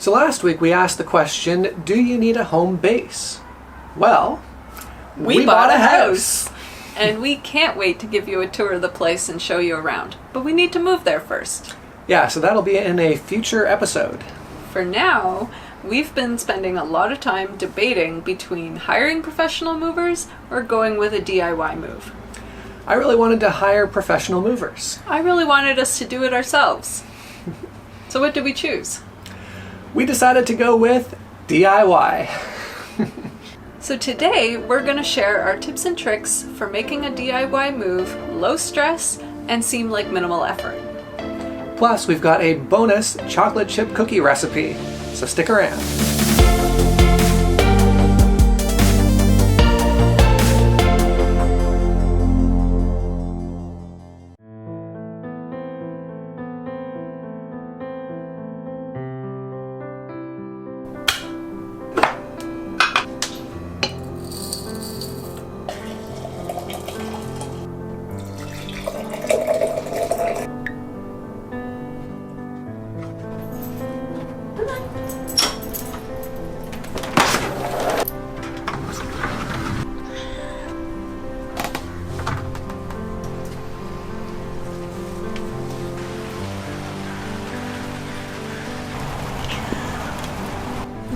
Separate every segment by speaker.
Speaker 1: So last week we asked the question, do you need a home base? Well,
Speaker 2: we bought a house! And we can't wait to give you a tour of the place and show you around. But we need to move there first.
Speaker 1: Yeah, so that'll be in a future episode.
Speaker 2: For now, we've been spending a lot of time debating between hiring professional movers or going with a DIY move.
Speaker 1: I really wanted to hire professional movers.
Speaker 2: I really wanted us to do it ourselves. So what did we choose?
Speaker 1: We decided to go with DIY.
Speaker 2: So today we're going to share our tips and tricks for making a DIY move low stress and seem like minimal effort.
Speaker 1: Plus, we've got a bonus chocolate chip cookie recipe, so stick around.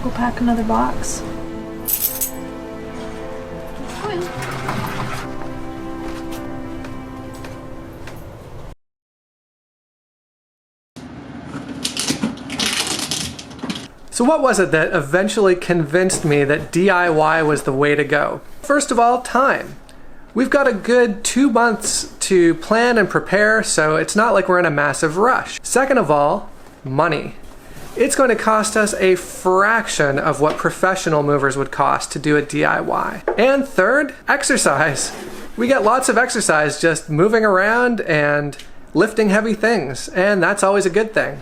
Speaker 2: Go pack another box.
Speaker 1: So what was it that eventually convinced me that DIY was the way to go? First of all, time. We've got a good 2 months to plan and prepare, so it's not like we're in a massive rush. Second of all, money. It's going to cost us a fraction of what professional movers would cost to do a DIY. And third, exercise. We get lots of exercise just moving around and lifting heavy things, and that's always a good thing.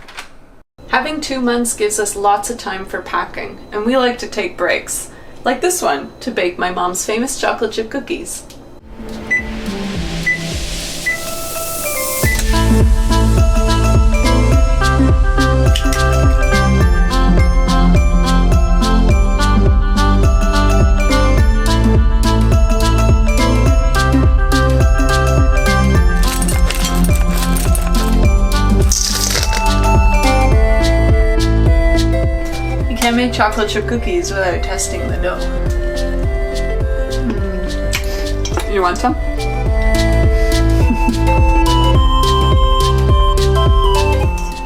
Speaker 2: Having 2 months gives us lots of time for packing, and we like to take breaks, like this one, to bake my mom's famous chocolate chip cookies. I made chocolate chip cookies without testing the dough. You want some?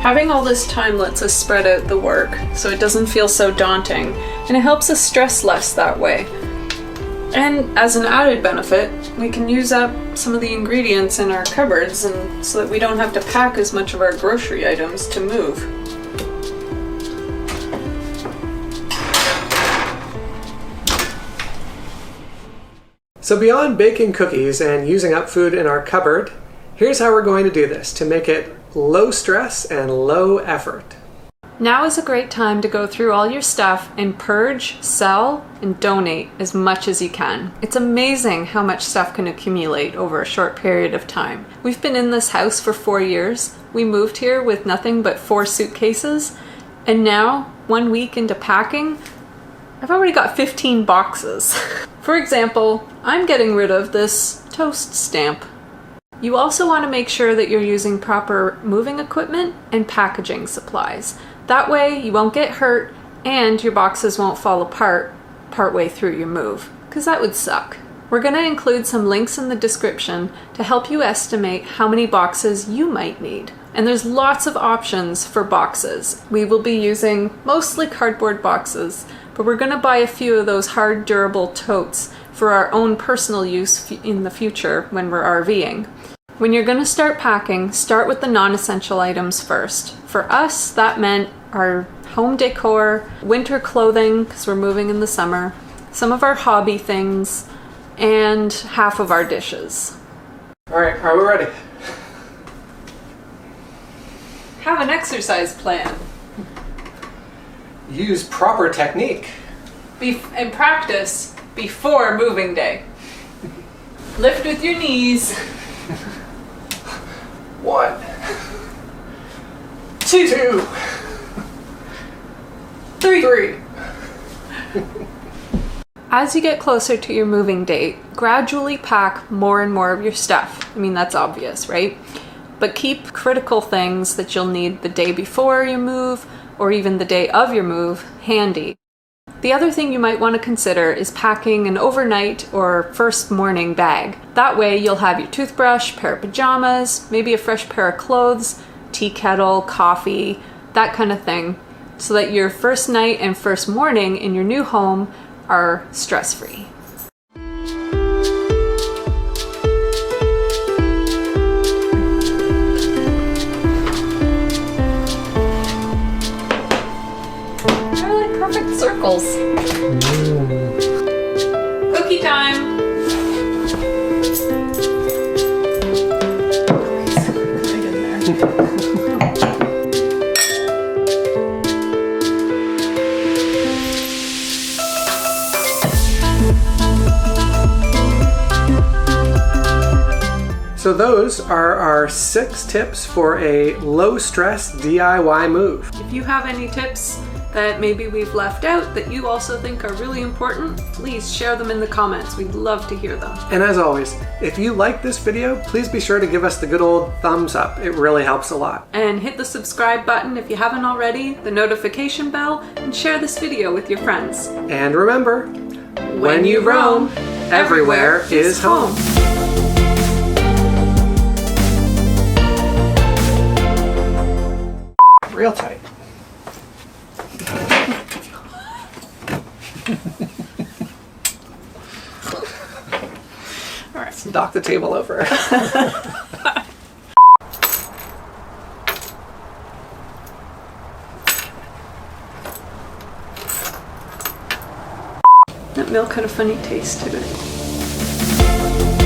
Speaker 2: Having all this time lets us spread out the work, so it doesn't feel so daunting, and it helps us stress less that way. And as an added benefit, we can use up some of the ingredients in our cupboards and so that we don't have to pack as much of our grocery items to move.
Speaker 1: So beyond baking cookies and using up food in our cupboard, here's how we're going to do this to make it low stress and low effort.
Speaker 2: Now is a great time to go through all your stuff and purge, sell, and donate as much as you can. It's amazing how much stuff can accumulate over a short period of time. We've been in this house for 4 years. We moved here with nothing but 4 suitcases, and now, 1 week into packing, I've already got 15 boxes. For example, I'm getting rid of this toast stamp. You also want to make sure that you're using proper moving equipment and packaging supplies. That way you won't get hurt and your boxes won't fall apart partway through your move, because that would suck. We're going to include some links in the description to help you estimate how many boxes you might need. And there's lots of options for boxes. We will be using mostly cardboard boxes, but we're going to buy a few of those hard, durable totes for our own personal use in the future when we're RVing. When you're going to start packing, start with the non-essential items first. For us, that meant our home decor, winter clothing, because we're moving in the summer, some of our hobby things, and half of our dishes.
Speaker 1: All right, are we ready?
Speaker 2: Have an exercise plan.
Speaker 1: Use proper technique.
Speaker 2: And practice before moving day. Lift with your knees.
Speaker 1: 1, 2,
Speaker 2: Three. As you get closer to your moving date, gradually pack more and more of your stuff. I mean, that's obvious, right? But keep critical things that you'll need the day before you move or even the day of your move handy. The other thing you might want to consider is packing an overnight or first morning bag. That way you'll have your toothbrush, pair of pajamas, maybe a fresh pair of clothes, tea kettle, coffee, that kind of thing, so that your first night and first morning in your new home are stress-free. They're like perfect circles. Cookie time! Right in there.
Speaker 1: So those are our 6 tips for a low-stress DIY move.
Speaker 2: If you have any tips that maybe we've left out that you also think are really important, please share them in the comments. We'd love to hear them.
Speaker 1: And as always, if you like this video, please be sure to give us the good old thumbs up. It really helps a lot.
Speaker 2: And hit the subscribe button if you haven't already, the notification bell, and share this video with your friends.
Speaker 1: And remember, when you roam, everywhere is home. Real tight.
Speaker 2: All right.
Speaker 1: Let's knock the table over.
Speaker 2: That milk had a funny taste to it.